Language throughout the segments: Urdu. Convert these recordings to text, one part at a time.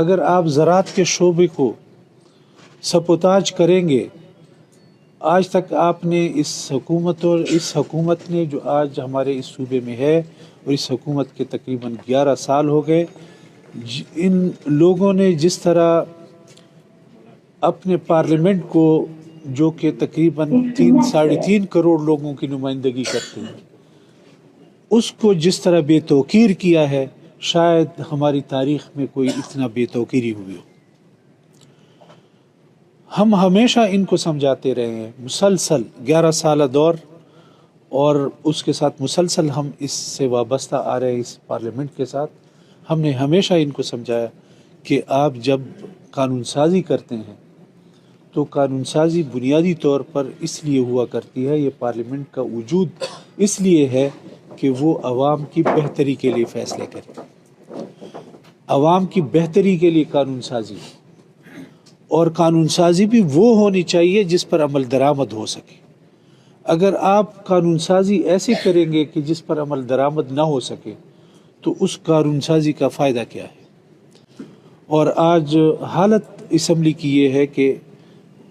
اگر آپ زراعت کے شعبے کو سبوتاج کریں گے، آج تک آپ نے اس حکومت نے جو آج ہمارے اس صوبے میں ہے، اور اس حکومت کے تقریباً 11 سال ہو گئے، ان لوگوں نے جس طرح اپنے پارلیمنٹ کو، جو کہ تقریباً 3.5 کروڑ لوگوں کی نمائندگی کرتے ہیں، اس کو جس طرح بے توقیر کیا ہے، شاید ہماری تاریخ میں کوئی اتنا بے توقیری ہوئی ہو۔ ہم ہمیشہ ان کو سمجھاتے رہے ہیں، مسلسل 11 سالہ دور، اور اس کے ساتھ مسلسل ہم اس سے وابستہ آ رہے ہیں، اس پارلیمنٹ کے ساتھ۔ ہم نے ہمیشہ ان کو سمجھایا کہ آپ جب قانون سازی کرتے ہیں تو قانون سازی بنیادی طور پر اس لیے ہوا کرتی ہے، یہ پارلیمنٹ کا وجود اس لیے ہے کہ وہ عوام کی بہتری کے لیے فیصلے کرے، عوام کی بہتری کے لیے قانون سازی ہو، اور قانون سازی بھی وہ ہونی چاہیے جس پر عمل درآمد ہو سکے۔ اگر آپ قانون سازی ایسے کریں گے کہ جس پر عمل درآمد نہ ہو سکے تو اس قانون سازی کا فائدہ کیا ہے؟ اور آج حالت اسمبلی کی یہ ہے کہ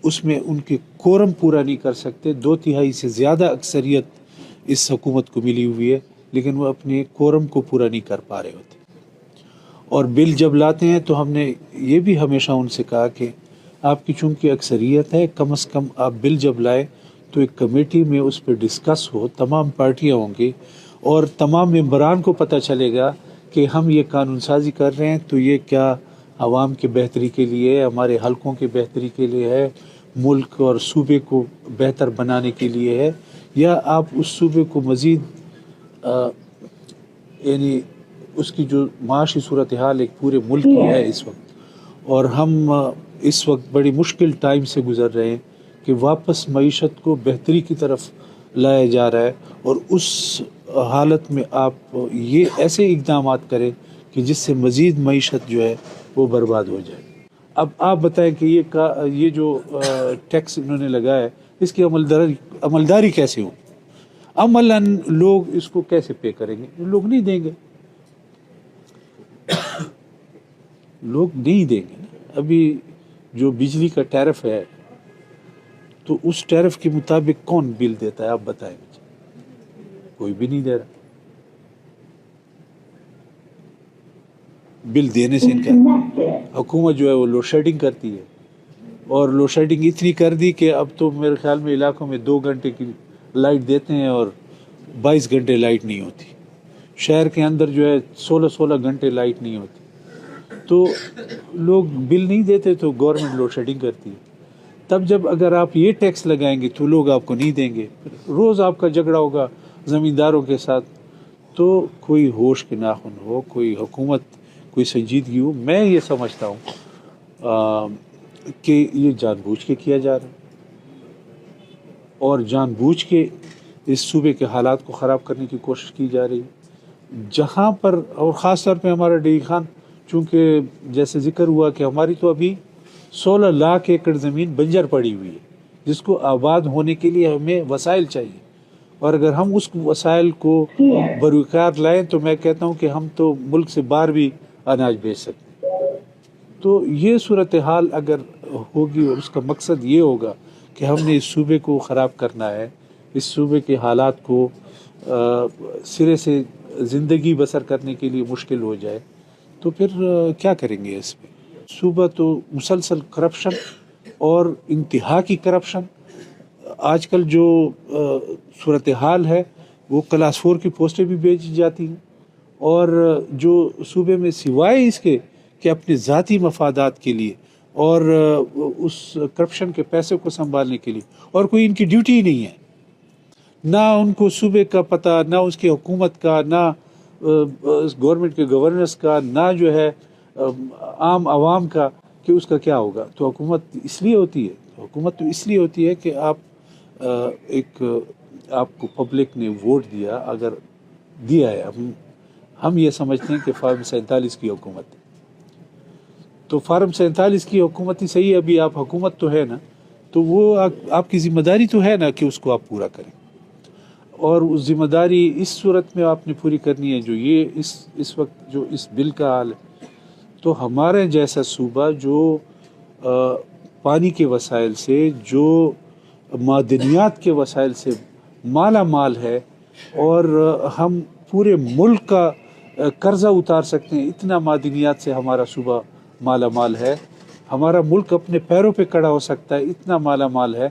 اس میں ان کے کورم پورا نہیں کر سکتے، 2/3 سے زیادہ اکثریت اس حکومت کو ملی ہوئی ہے، لیکن وہ اپنے کورم کو پورا نہیں کر پا رہے ہوتے۔ اور بل جب لاتے ہیں تو ہم نے یہ بھی ہمیشہ ان سے کہا کہ آپ کی چونکہ اکثریت ہے، کم از کم آپ بل جب لائے تو ایک کمیٹی میں اس پہ ڈسکس ہو، تمام پارٹیاں ہوں گی اور تمام ممبران کو پتہ چلے گا کہ ہم یہ قانون سازی کر رہے ہیں تو یہ کیا عوام کی بہتری کے لیے، ہمارے حلقوں کی بہتری کے لیے ہے، ملک اور صوبے کو بہتر بنانے کے لیے ہے، یا آپ اس صوبے کو مزید یعنی اس کی جو معاشی صورتحال ایک پورے ملک کی ہے اس وقت، اور ہم اس وقت بڑی مشکل ٹائم سے گزر رہے ہیں کہ واپس معیشت کو بہتری کی طرف لایا جا رہا ہے، اور اس حالت میں آپ یہ ایسے اقدامات کریں کہ جس سے مزید معیشت جو ہے وہ برباد ہو جائے۔ اب آپ بتائیں کہ یہ جو ٹیکس انہوں نے لگایا ہے، اس کی عملداری کیسے ہو؟ عملاً لوگ اس کو کیسے پے کریں گے؟ لوگ نہیں دیں گے، لوگ نہیں دیں گے نا۔ ابھی جو بجلی کا ٹیرف ہے تو اس ٹیرف کے مطابق کون بل دیتا ہے؟ آپ بتائیں مجھے، کوئی بھی نہیں دے رہا۔ بل دینے سے انکار، حکومت جو ہے وہ لوڈ شیڈنگ کرتی ہے، اور لوڈ شیڈنگ اتنی کر دی کہ اب تو میرے خیال میں علاقوں میں 2 گھنٹے کی لائٹ دیتے ہیں اور 22 گھنٹے لائٹ نہیں ہوتی۔ شہر کے اندر جو ہے 16 گھنٹے لائٹ نہیں ہوتی، تو لوگ بل نہیں دیتے تو گورنمنٹ لوڈ شیڈنگ کرتی ہے۔ تب جب اگر آپ یہ ٹیکس لگائیں گے تو لوگ آپ کو نہیں دیں گے، روز آپ کا جھگڑا ہوگا زمینداروں کے ساتھ۔ تو کوئی ہوش کے ناخن ہو، کوئی حکومت، کوئی سنجیدگی ہو۔ میں یہ سمجھتا ہوں کہ یہ جان بوجھ کے کیا جا رہا ہے، اور جان بوجھ کے اس صوبے کے حالات کو خراب کرنے کی کوشش کی جا رہی ہے، جہاں پر، اور خاص طور پہ ہمارا ڈی خان، چونکہ جیسے ذکر ہوا کہ ہماری تو ابھی 16 لاکھ ایکڑ زمین بنجر پڑی ہوئی ہے، جس کو آباد ہونے کے لیے ہمیں وسائل چاہیے، اور اگر ہم اس وسائل کو بروکار لائیں تو میں کہتا ہوں کہ ہم تو ملک سے باہر بھی اناج بیچ سکتے ہیں۔ تو یہ صورتحال اگر ہوگی، اور اس کا مقصد یہ ہوگا کہ ہم نے اس صوبے کو خراب کرنا ہے، اس صوبے کے حالات کو سرے سے زندگی بسر کرنے کے لیے مشکل ہو جائے، تو پھر کیا کریں گے اس پہ؟ صوبہ تو مسلسل کرپشن اور انتہا کی کرپشن۔ آج کل جو صورتحال ہے وہ کلاس 4 کی پوسٹیں بھی بیچی جاتی ہیں، اور جو صوبے میں سوائے اس کے کہ اپنے ذاتی مفادات کے لیے اور اس کرپشن کے پیسے کو سنبھالنے کے لیے، اور کوئی ان کی ڈیوٹی ہی نہیں ہے، نہ ان کو صوبے کا پتہ، نہ اس کی حکومت کا، نہ گورنمنٹ کے گورننس کا، نہ جو ہے عام عوام کا کہ اس کا کیا ہوگا۔ تو حکومت اس لیے ہوتی ہے، حکومت تو اس لیے ہوتی ہے کہ آپ کو پبلک نے ووٹ دیا، اگر دیا ہے، ہم یہ سمجھتے ہیں کہ فارم 47 کی حکومت ہے، تو فارم 47 کی حکومت ہی صحیح ہے۔ ابھی آپ حکومت تو ہے نا، تو وہ آپ کی ذمہ داری تو ہے نا کہ اس کو آپ پورا کریں، اور اس ذمہ داری اس صورت میں آپ نے پوری کرنی ہے جو یہ اس وقت جو اس بل کا حال ہے۔ تو تو ہمارے جیسا صوبہ جو پانی کے وسائل سے، جو معدنیات کے وسائل سے مالا مال ہے، اور ہم پورے ملک کا قرضہ اتار سکتے ہیں، اتنا معدنیات سے ہمارا صوبہ مالا مال ہے، ہمارا ملک اپنے پیروں پہ کھڑا ہو سکتا ہے، اتنا مالا مال ہے.